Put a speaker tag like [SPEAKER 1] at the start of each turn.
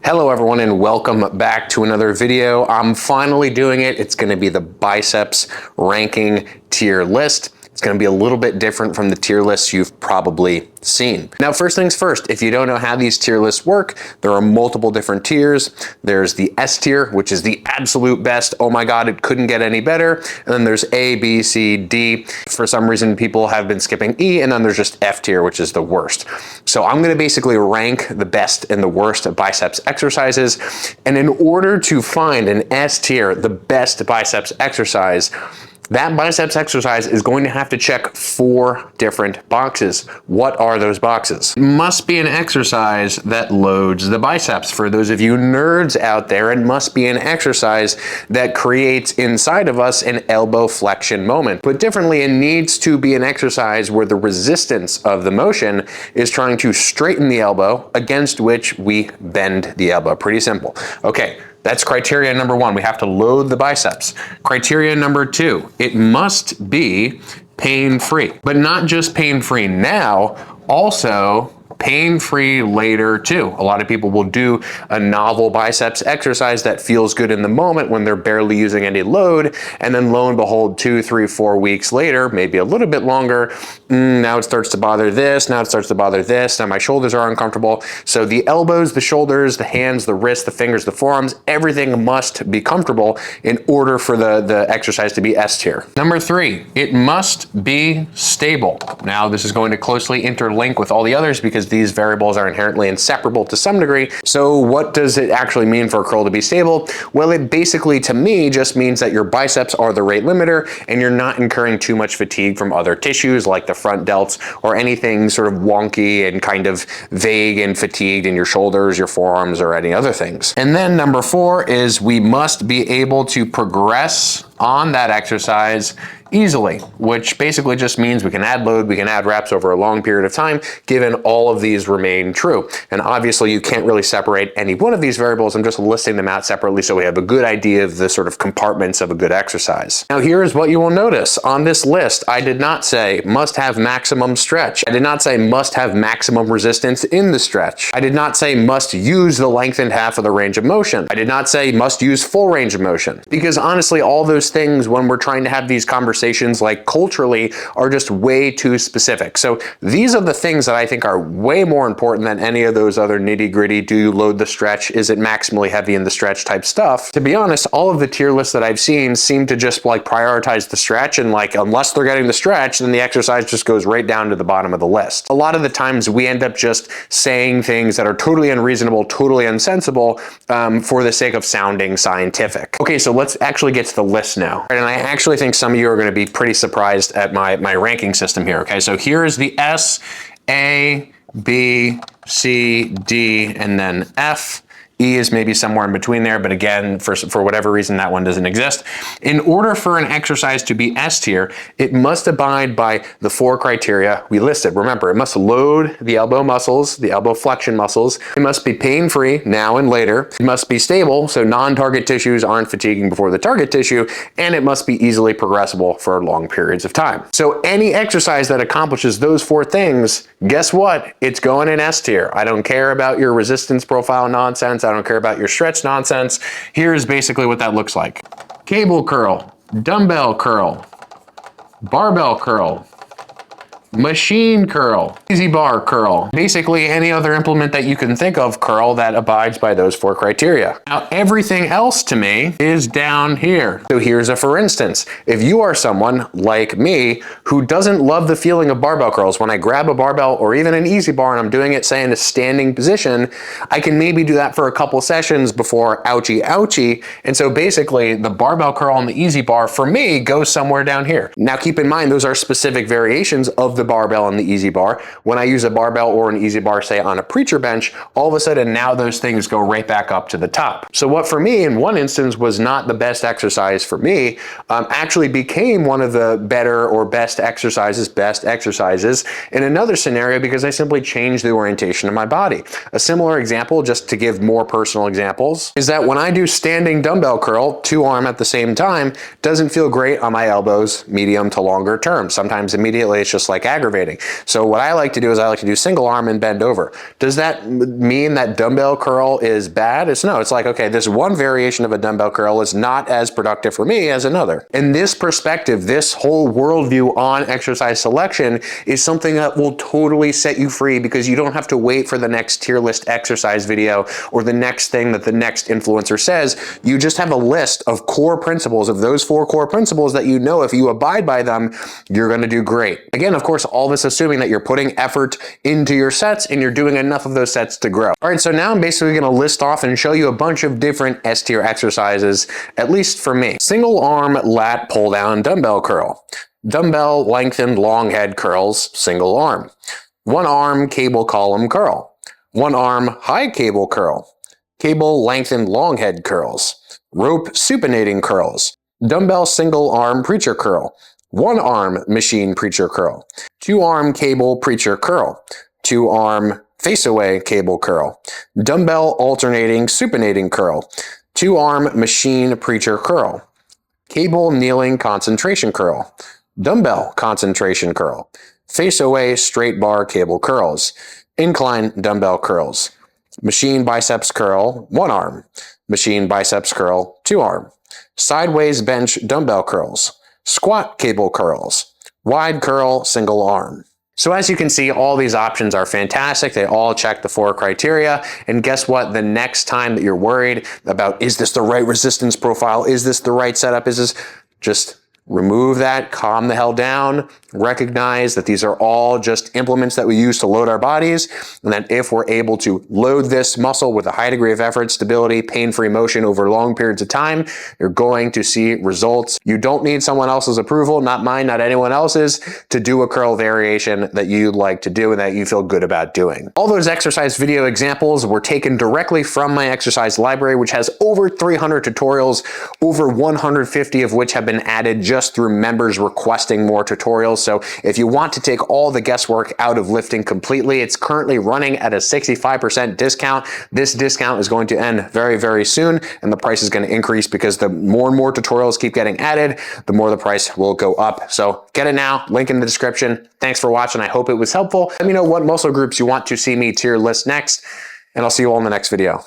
[SPEAKER 1] Hello everyone and welcome back to another video. I'm finally doing it. It's going to be the biceps ranking tier list. It's going to be a little bit different from the tier lists you've probably seen. Now, first things first, if you don't know how these tier lists work, there are multiple different tiers. There's the S tier, which is the absolute best. Oh my God, it couldn't get any better. And then there's A, B, C, D. For some reason, people have been skipping E, and then there's just F tier, which is the worst. So I'm going to basically rank the best and the worst of biceps exercises. And in order to find an S tier, the best biceps exercise, that biceps exercise is going to have to check 4 different boxes. What are those boxes? It must be an exercise that loads the biceps. For those of you nerds out there, it must be an exercise that creates inside of us an elbow flexion moment. Put differently, it needs to be an exercise where the resistance of the motion is trying to straighten the elbow against which we bend the elbow. Pretty simple. Okay. That's criteria number 1. We have to load the biceps. Criteria number 2, it must be pain-free, but not just pain-free now, also pain-free later too. A lot of people will do a novel biceps exercise that feels good in the moment when they're barely using any load, and then lo and behold, 2, 3, 4 weeks later, maybe a little bit longer, now it starts to bother this, now it starts to bother this, now my shoulders are uncomfortable. So the elbows, the shoulders, the hands, the wrists, the fingers, the forearms, everything must be comfortable in order for the exercise to be S tier. Number 3, it must be stable. Now this is going to closely interlink with all the others because these variables are inherently inseparable to some degree. So what does it actually mean for a curl to be stable? Well, it basically, to me, just means that your biceps are the rate limiter and you're not incurring too much fatigue from other tissues like the front delts or anything sort of wonky and kind of vague and fatigued in your shoulders, your forearms, or any other things. And then number 4 is we must be able to progress on that exercise easily, which basically just means we can add load, we can add reps over a long period of time, given all of these remain true. And obviously you can't really separate any one of these variables. I'm just listing them out separately so we have a good idea of the sort of compartments of a good exercise. Now here's what you will notice. On this list, I did not say must have maximum stretch. I did not say must have maximum resistance in the stretch. I did not say must use the lengthened half of the range of motion. I did not say must use full range of motion. Because honestly, all those things when we're trying to have these conversations like culturally are just way too specific. So these are the things that I think are way more important than any of those other nitty-gritty, do you load the stretch, is it maximally heavy in the stretch type stuff. To be honest, all of the tier lists that I've seen seem to just like prioritize the stretch, and like unless they're getting the stretch, then the exercise just goes right down to the bottom of the list. A lot of the times we end up just saying things that are totally unreasonable, totally unsensible for the sake of sounding scientific. Okay, so let's actually get to the list now. And I actually think some of you are going to be pretty surprised at my ranking system here. Okay, so here is the S, A, B, C, D, and then F. E is maybe somewhere in between there, but again, for whatever reason, that one doesn't exist. In order for an exercise to be S tier, it must abide by the 4 criteria we listed. Remember, it must load the elbow muscles, the elbow flexion muscles. It must be pain-free now and later. It must be stable, so non-target tissues aren't fatiguing before the target tissue, and it must be easily progressible for long periods of time. So any exercise that accomplishes those 4 things, guess what? It's going in S tier. I don't care about your resistance profile nonsense. I don't care about your stretch nonsense. Here's basically what that looks like. Cable curl, dumbbell curl, barbell curl, machine curl, easy bar curl, basically any other implement that you can think of curl that abides by those 4 criteria. Now everything else to me is down here. So here's a for instance. If you are someone like me who doesn't love the feeling of barbell curls, when I grab a barbell or even an easy bar and I'm doing it say in a standing position, I can maybe do that for a couple sessions before ouchie ouchie. And so basically the barbell curl and the easy bar for me goes somewhere down here. Now keep in mind those are specific variations of the barbell and the easy bar. When I use a barbell or an easy bar, say on a preacher bench, all of a sudden now those things go right back up to the top. So what for me in one instance was not the best exercise for me, actually became one of the better or best exercises in another scenario because I simply changed the orientation of my body. A similar example, just to give more personal examples, is that when I do standing dumbbell curl, 2 arm at the same time, doesn't feel great on my elbows, medium to longer term. Sometimes immediately it's just like aggravating. So what I like to do is I like to do single arm and bend over. Does that mean that dumbbell curl is bad? No, it's like, okay, this one variation of a dumbbell curl is not as productive for me as another. And this perspective, this whole worldview on exercise selection is something that will totally set you free, because you don't have to wait for the next tier list exercise video or the next thing that the next influencer says. You just have a list of core principles, of those 4 core principles that you know if you abide by them, you're going to do great. Again, of course, all this assuming that you're putting effort into your sets and you're doing enough of those sets to grow. All right, so now I'm basically going to list off and show you a bunch of different S tier exercises, at least for me. Single arm lat pull down dumbbell curl. Dumbbell lengthened long head curls, single arm. One arm cable column curl. One arm high cable curl. Cable lengthened long head curls. Rope supinating curls. Dumbbell single arm preacher curl. One arm machine preacher curl. 2-arm cable preacher curl. 2-arm face away cable curl. Dumbbell alternating supinating curl. 2-arm machine preacher curl. Cable kneeling concentration curl. Dumbbell concentration curl. Face away straight bar cable curls. Incline dumbbell curls. Machine biceps curl, 1 arm. Machine biceps curl, 2 arm. Sideways bench dumbbell curls. Squat cable curls. Wide curl, single arm. So as you can see, all these options are fantastic. They all check the 4 criteria. And guess what? The next time that you're worried about, is this the right resistance profile? Is this the right setup? Is this, just remove that, calm the hell down, recognize that these are all just implements that we use to load our bodies, and that if we're able to load this muscle with a high degree of effort, stability, pain-free motion over long periods of time, you're going to see results. You don't need someone else's approval, not mine, not anyone else's, to do a curl variation that you'd like to do and that you feel good about doing. All those exercise video examples were taken directly from my exercise library, which has over 300 tutorials, over 150 of which have been added just through members requesting more tutorials. So if you want to take all the guesswork out of lifting completely, it's currently running at a 65% discount. This discount is going to end very, very soon, and the price is going to increase because the more and more tutorials keep getting added, the more the price will go up. So get it now, link in the description. Thanks for watching. I hope it was helpful. Let me know what muscle groups you want to see me tier list next, and I'll see you all in the next video.